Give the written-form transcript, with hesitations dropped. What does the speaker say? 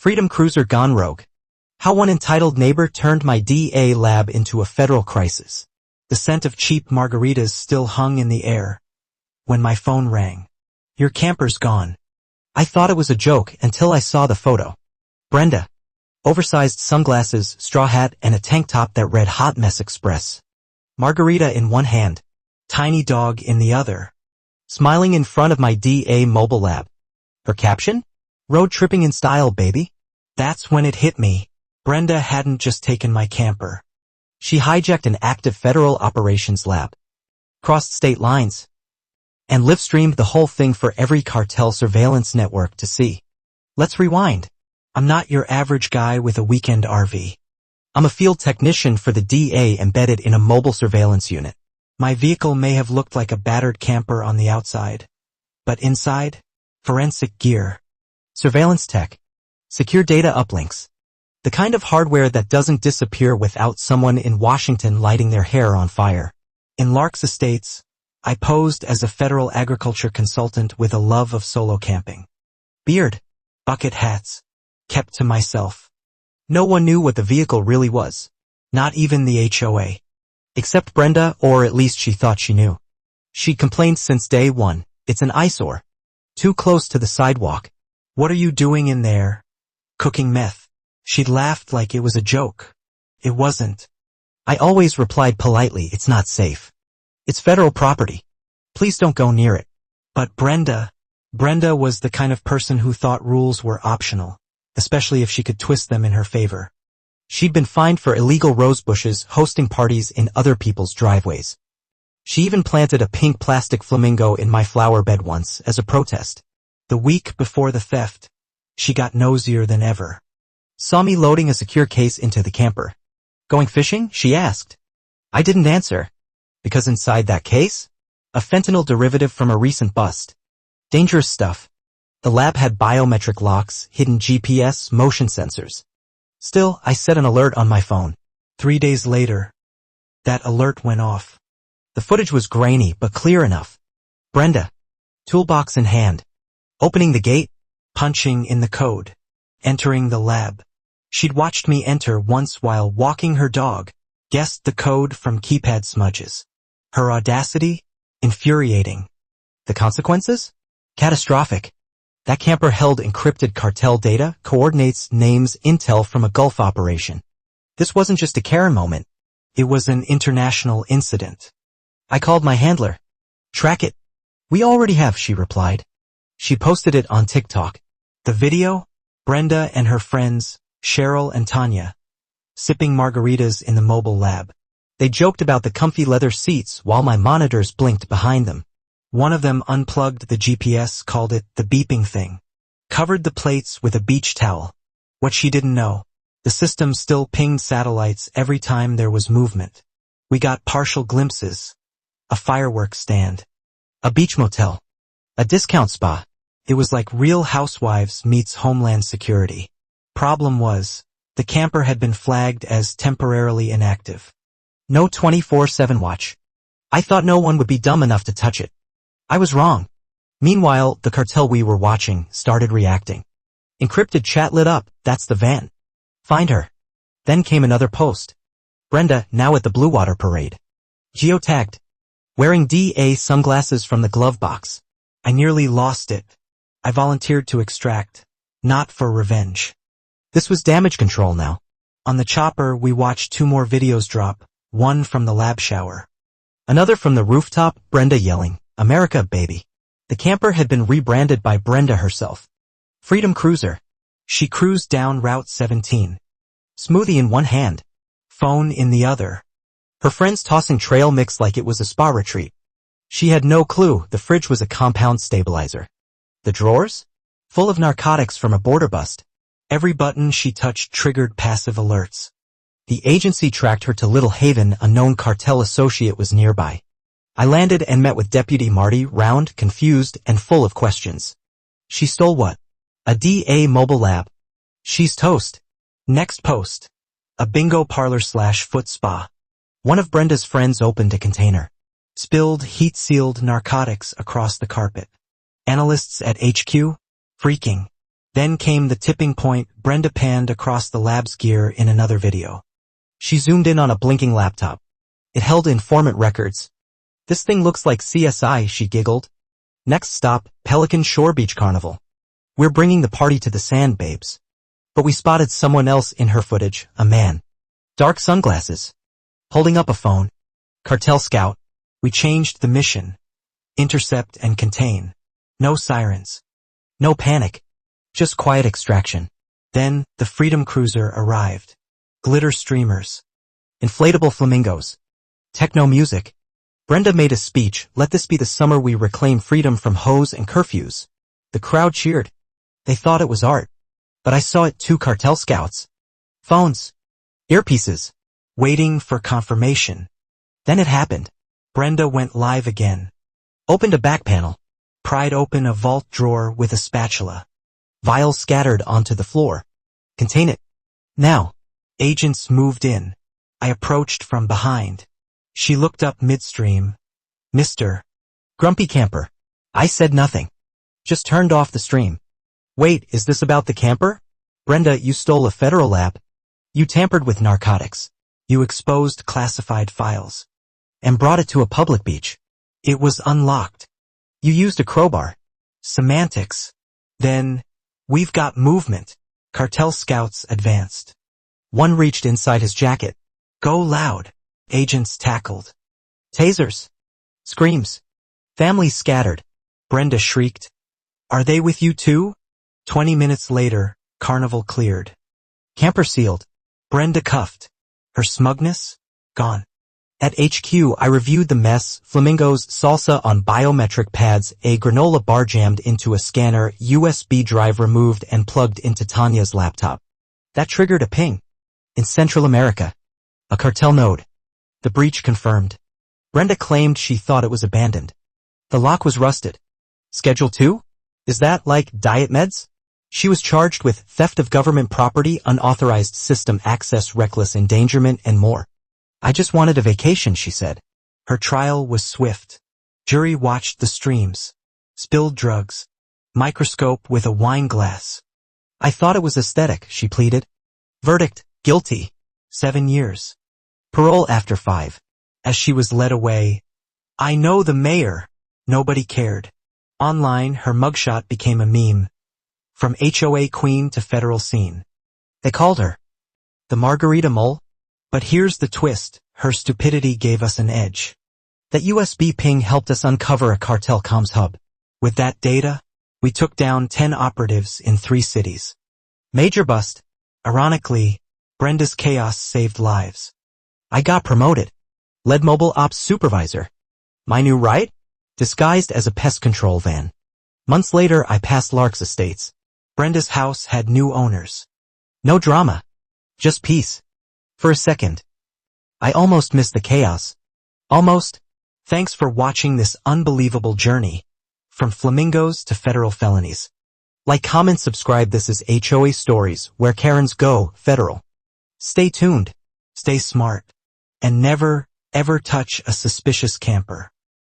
Freedom cruiser gone rogue. How one entitled neighbor turned my DEA lab into a federal crisis. The scent of cheap margaritas still hung in the air when my phone rang. Your camper's gone. I thought it was a joke until I saw the photo. Brenda. Oversized sunglasses, straw hat, and a tank top that read Hot Mess Express. Margarita in one hand. Tiny dog in the other. Smiling in front of my DEA mobile lab. Her caption? Road tripping in style, baby. That's when it hit me. Brenda hadn't just taken my camper. She hijacked an active federal operations lab. Crossed state lines. And live-streamed the whole thing for every cartel surveillance network to see. Let's rewind. I'm not your average guy with a weekend RV. I'm a field technician for the DEA embedded in a mobile surveillance unit. My vehicle may have looked like a battered camper on the outside. But inside? Forensic gear. Surveillance tech. Secure data uplinks. The kind of hardware that doesn't disappear without someone in Washington lighting their hair on fire. In Lark's Estates, I posed as a federal agriculture consultant with a love of solo camping. Beard. Bucket hats. Kept to myself. No one knew what the vehicle really was. Not even the HOA. Except Brenda, or at least she thought she knew. She'd complained since day one. It's an eyesore. Too close to the sidewalk. What are you doing in there? Cooking meth. She'd laughed like it was a joke. It wasn't. I always replied politely, it's not safe. It's federal property. Please don't go near it. But Brenda was the kind of person who thought rules were optional, especially if she could twist them in her favor. She'd been fined for illegal rose bushes hosting parties in other people's driveways. She even planted a pink plastic flamingo in my flower bed once as a protest. The week before the theft, she got nosier than ever. Saw me loading a secure case into the camper. Going fishing? She asked. I didn't answer. Because inside that case? A fentanyl derivative from a recent bust. Dangerous stuff. The lab had biometric locks, hidden GPS, motion sensors. Still, I set an alert on my phone. 3 days later, that alert went off. The footage was grainy but clear enough. Brenda. Toolbox in hand. Opening the gate, punching in the code. Entering the lab. She'd watched me enter once while walking her dog. Guessed the code from keypad smudges. Her audacity? Infuriating. The consequences? Catastrophic. That camper held encrypted cartel data, coordinates, names, intel from a Gulf operation. This wasn't just a Karen moment. It was an international incident. I called my handler. Track it. We already have, she replied. She posted it on TikTok. The video? Brenda and her friends, Cheryl and Tanya, sipping margaritas in the mobile lab. They joked about the comfy leather seats while my monitors blinked behind them. One of them unplugged the GPS, called it the beeping thing. Covered the plates with a beach towel. What she didn't know, the system still pinged satellites every time there was movement. We got partial glimpses. A fireworks stand. A beach motel. A discount spa. It was like Real Housewives meets Homeland Security. Problem was, the camper had been flagged as temporarily inactive. No 24/7 watch. I thought no one would be dumb enough to touch it. I was wrong. Meanwhile, the cartel we were watching started reacting. Encrypted chat lit up, that's the van. Find her. Then came another post. Brenda, now at the Blue Water Parade. Geotagged. Wearing DEA sunglasses from the glove box. I nearly lost it. I volunteered to extract. Not for revenge. This was damage control now. On the chopper, we watched 2 more videos drop, one from the lab shower. Another from the rooftop, Brenda yelling, America, baby. The camper had been rebranded by Brenda herself. Freedom Cruiser. She cruised down Route 17. Smoothie in one hand. Phone in the other. Her friends tossing trail mix like it was a spa retreat. She had no clue the fridge was a compound stabilizer. The drawers? Full of narcotics from a border bust. Every button she touched triggered passive alerts. The agency tracked her to Little Haven, a known cartel associate was nearby. I landed and met with Deputy Marty, round, confused, and full of questions. She stole what? A DEA mobile lab. She's toast. Next post. A bingo parlor/foot spa. One of Brenda's friends opened a container. Spilled heat-sealed narcotics across the carpet. Analysts at HQ? Freaking. Then came the tipping point. Brenda panned across the lab's gear in another video. She zoomed in on a blinking laptop. It held informant records. "This thing looks like CSI," she giggled. "Next stop, Pelican Shore Beach Carnival. We're bringing the party to the sand, babes." But we spotted someone else in her footage, a man. Dark sunglasses. Holding up a phone. Cartel scout. We changed the mission. Intercept and contain. No sirens. No panic. Just quiet extraction. Then, the Freedom Cruiser arrived. Glitter streamers. Inflatable flamingos. Techno music. Brenda made a speech. "Let this be the summer we reclaim freedom from hoes and curfews." The crowd cheered. They thought it was art. But I saw it too. Cartel scouts. Phones. Earpieces. Waiting for confirmation. Then it happened. Brenda went live again. Opened a back panel. Pried open a vault drawer with a spatula. Vials scattered onto the floor. "Contain it. Now." Agents moved in. I approached from behind. She looked up midstream. "Mr. Grumpy Camper." I said nothing. Just turned off the stream. "Wait, is this about the camper?" "Brenda, you stole a federal lab. You tampered with narcotics. You exposed classified files. And brought it to a public beach. It was unlocked. You used a crowbar. Semantics. Then, we've got movement." Cartel scouts advanced. One reached inside his jacket. "Go loud." Agents tackled. Tasers. Screams. Families scattered. Brenda shrieked. "Are they with you too?" 20 minutes later, carnival cleared. Camper sealed. Brenda cuffed. Her smugness? Gone. At HQ, I reviewed the mess: flamingos, salsa on biometric pads, a granola bar jammed into a scanner, USB drive removed and plugged into Tanya's laptop. That triggered a ping. In Central America. A cartel node. The breach confirmed. Brenda claimed she thought it was abandoned. The lock was rusted. Schedule 2? Is that like diet meds? She was charged with theft of government property, unauthorized system access, reckless endangerment, and more. "I just wanted a vacation," she said. Her trial was swift. Jury watched the streams. Spilled drugs. Microscope with a wine glass. "I thought it was aesthetic," she pleaded. Verdict: guilty. 7 years. Parole after 5. As she was led away, "I know the mayor." Nobody cared. Online, her mugshot became a meme. From HOA queen to federal scene. They called her the Margarita Mole. But here's the twist: her stupidity gave us an edge. That USB ping helped us uncover a cartel comms hub. With that data, we took down 10 operatives in 3 cities. Major bust. Ironically, Brenda's chaos saved lives. I got promoted. Led mobile ops supervisor. My new ride? Disguised as a pest control van. Months later, I passed Lark's estates. Brenda's house had new owners. No drama. Just peace. For a second. I almost missed the chaos. Almost. Thanks for watching this unbelievable journey. From flamingos to federal felonies. Like, comment, subscribe. This is HOA Stories, where Karens go federal. Stay tuned. Stay smart. And never, ever touch a suspicious camper.